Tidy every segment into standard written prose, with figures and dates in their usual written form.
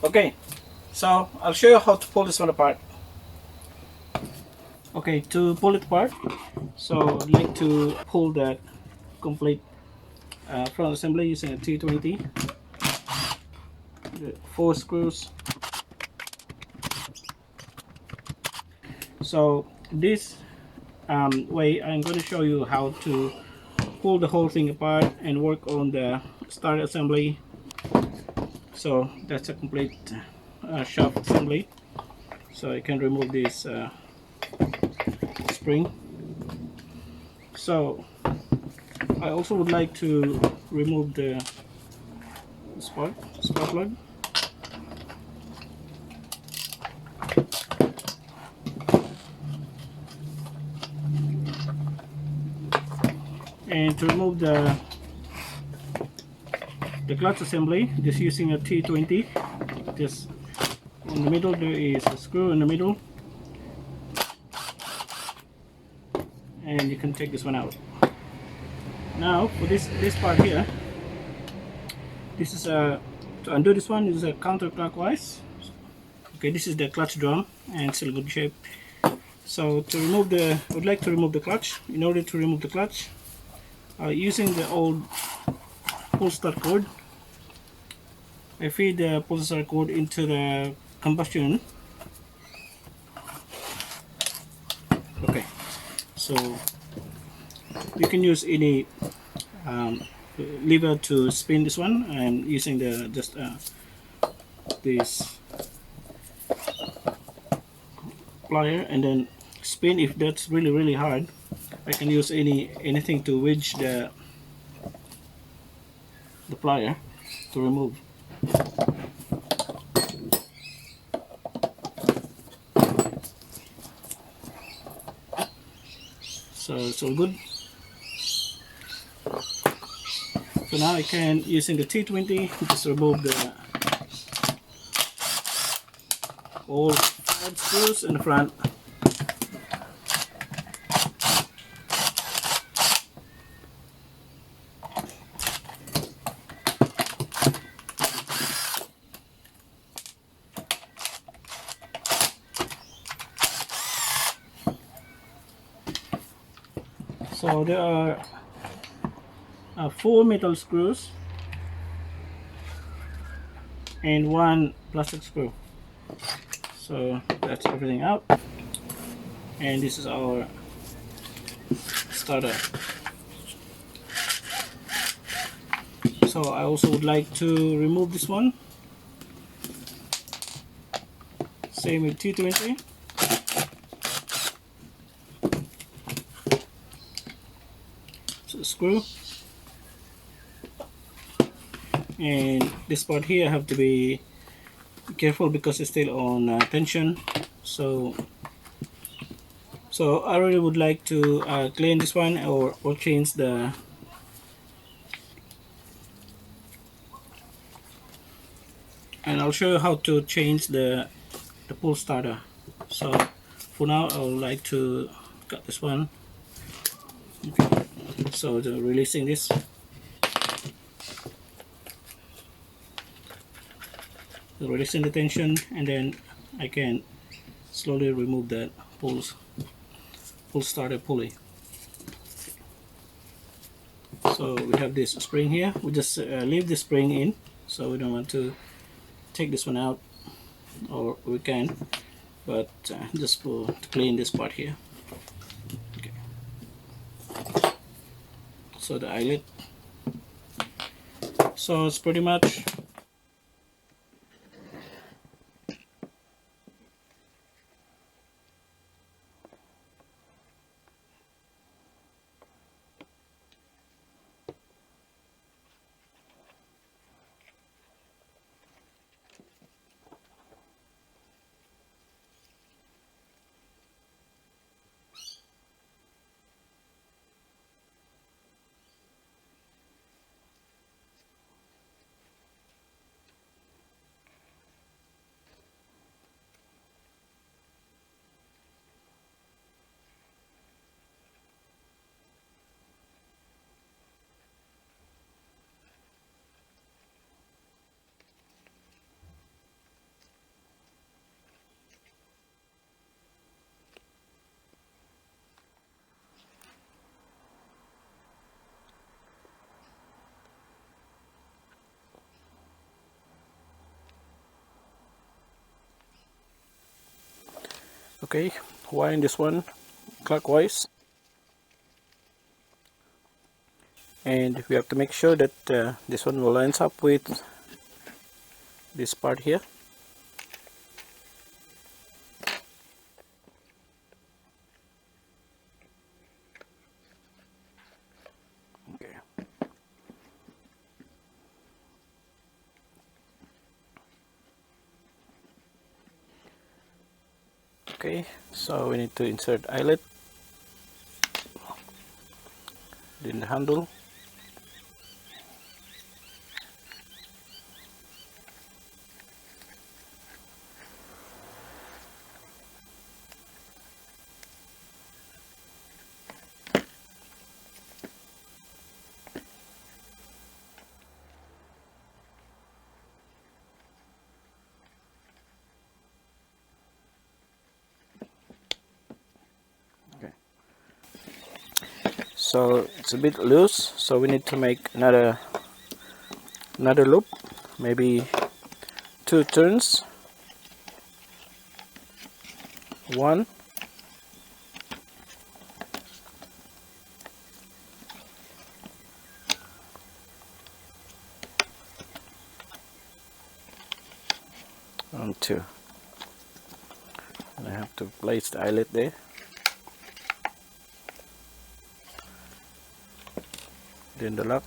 Okay, so I'll show you how to pull this one apart. Okay, to pull it apart, so I'd like to pull that complete front assembly using a T20. The 4 screws. So this way I'm going to show you how to pull the whole thing apart and work on the start assembly. So that's a complete shaft assembly. So I can remove this spring. So I also would like to remove the spark plug. And to remove the clutch assembly, just using a T20. Just in the middle there is a screw in the middle, and you can take this one out. Now for this part here, this is a to undo this one is a counterclockwise. Okay, this is the clutch drum and it's in good shape. So to remove I would like to remove the clutch. In order to remove the clutch, using the old pull start cord, I feed the pull start cord into the combustion. Okay, so you can use any lever to spin this one. I'm using the just this plier and then spin. If that's really hard, I can use anything to wedge the plier to remove. So it's all good. So now I can, using the T20, just remove all 5 screws in the front. So there are 4 metal screws and 1 plastic screw. So that's everything out, and this is our starter. So I also would like to remove this one. Same with T20. So screw, and this part here I have to be careful because it's still on tension. So I really would like to clean this one or change the and I'll show you how to change the pull starter. So for now I would like to cut this one. Okay. So releasing this, releasing the tension, and then I can slowly remove that pull starter pulley. So we have this spring here. We just leave the spring in, so we don't want to take this one out, or we can, but just to clean this part here. Okay. So the eyelet. So it's pretty much Okay, wind this one clockwise, and we have to make sure that this one will lines up with this part here. Okay. Okay, so we need to insert eyelet, then the handle, so it's a bit loose, so we need to make another loop, maybe 2 turns, 1, and 2, and I have to place the eyelet there. Then the lock.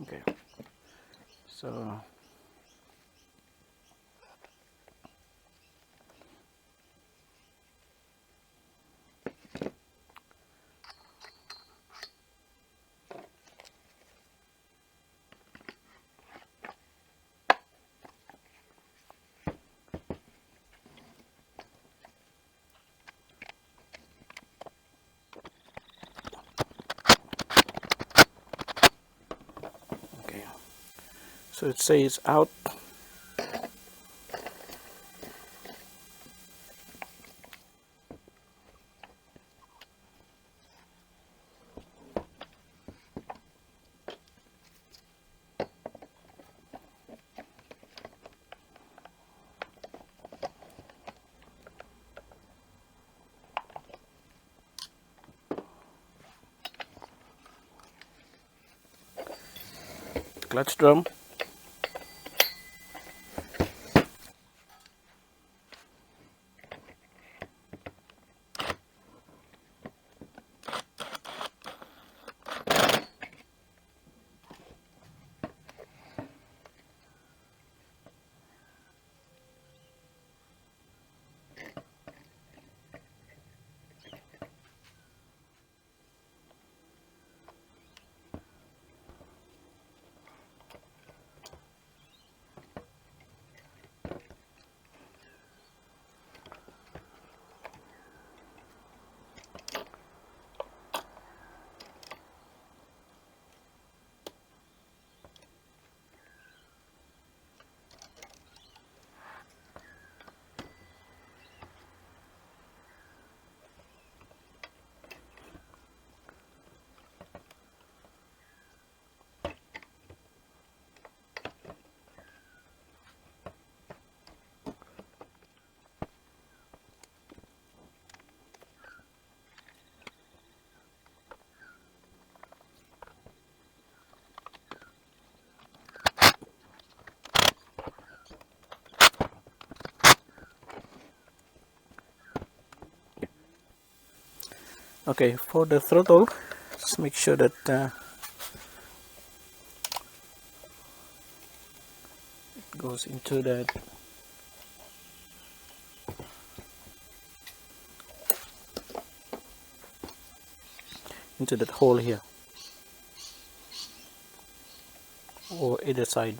Okay, so so it says out. Clutch drum. Okay, for the throttle, just make sure that it goes into that hole here, or either side.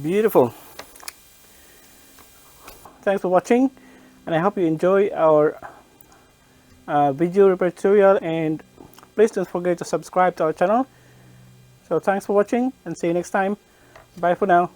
Beautiful. thanks for watching, and I hope you enjoy our video repair tutorial, and please don't forget to subscribe to our channel. So thanks for watching, and see you next time. Bye for now.